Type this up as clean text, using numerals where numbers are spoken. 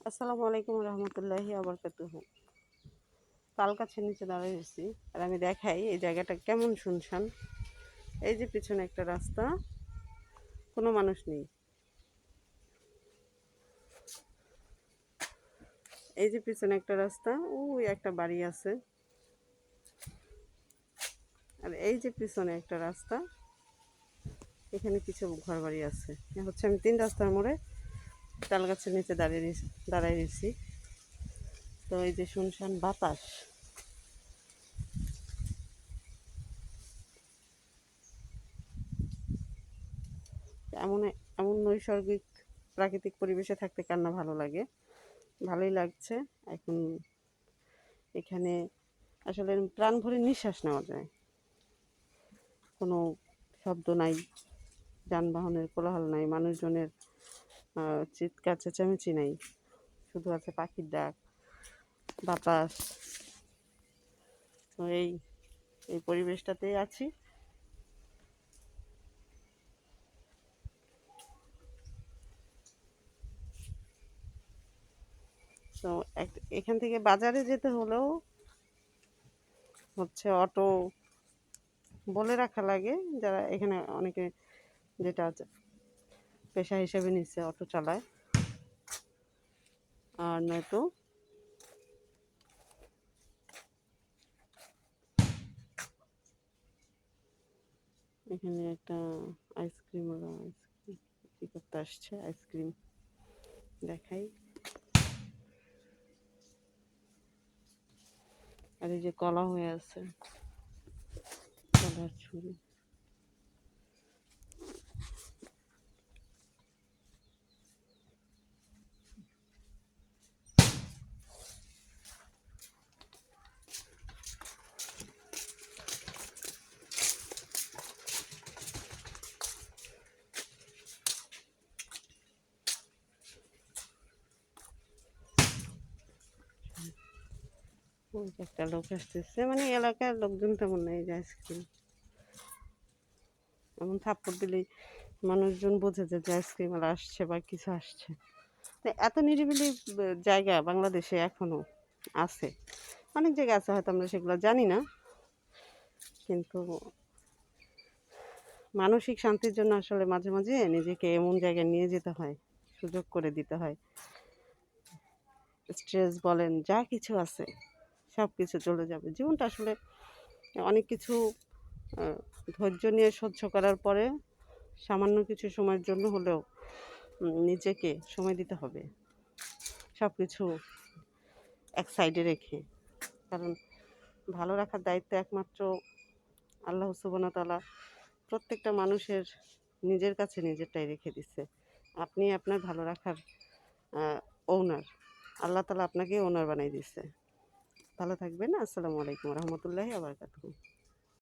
আসসালামু আলাইকুম রহমতুল্লাহি আবরকাতুহু। তাল গাছের নিচে দাঁড়িয়ে রয়েছি আর আমি দেখাই এই জায়গাটা কেমন শুনশান। এই যে পিছনে একটা রাস্তা, কোনো মানুষ নেই। এই যে পিছনে একটা রাস্তা, ওই একটা বাড়ি আছে। আর এই যে পিছনে একটা রাস্তা, এখানে কিছু ঘর বাড়ি আছে। হচ্ছে আমি 3 রাস্তার মোড়ে তাল গাছের নিচে দাঁড়াই রয়েছি। তো এই যে শুনশান বাতাস, এমন এমন নৈসর্গিক প্রাকৃতিক পরিবেশে থাকতে কার না ভালো লাগে। ভালোই লাগছে। এখন এখানে আসলে প্রাণ ভরে নিঃশ্বাস নেওয়া যায়। কোনো শব্দ নাই, যানবাহনের কোলাহল নাই, মানুষজনের চিৎকার চেঁচামেচি নাই, শুধু আছে পাখির ডাক, বাতাস। তো এই এই পরিবেশটাতেই আছি। তো এখান থেকে বাজারে যেতে হলেও হচ্ছে অটো বলে রাখা লাগে, যারা এখানে অনেকে যেটা আছে পেশা হিসেবে নিচ্ছে অটো চালায়। আর নয়তো এখানে একটা আইসক্রিম কি করতে আসছে, আইসক্রিম দেখাই। আর এই যে কলা হয়ে আছে, কলার ছুরি। ওই যে একটা লোক আসতেছে, মানে এলাকার লোকজন তেমন নেই। যে আইসক্রিম এমন থাপ্পড় দিলেই মানুষজন বোঝে যে আইসক্রিম আসছে বা কিছু আসছে। তো এত নিরিবিলি জায়গা বাংলাদেশে এখনো আছে। অনেক জায়গা আছে, হয়তো আমরা সেগুলো জানি না, কিন্তু মানসিক শান্তির জন্য আসলে মাঝে মাঝে নিজেকে এমন জায়গায় নিয়ে যেতে হয়, সুযোগ করে দিতে হয়। স্ট্রেস বলেন, যা কিছু আছে সব কিছু চলে যাবে। জীবনটা আসলে অনেক কিছু ধৈর্য নিয়ে সহ্য করার পরে সামান্য কিছু সময়ের জন্য হলেও নিজেকে সময় দিতে হবে, সব কিছু এক সাইডে রেখে। কারণ ভালো রাখার দায়িত্ব একমাত্র আল্লাহ সুবহানাহু ওয়া তাআলা প্রত্যেকটা মানুষের নিজের কাছে নিজেরটাই রেখে দিচ্ছে। আপনি আপনার ভালো রাখার ওনার, আল্লাহ তাআলা আপনাকে ওনার বানাই দিচ্ছে। ভালো থাকবেন। আসসালামু আলাইকুম রহমতুল্লাহি ওয়া বারাকাতুহু।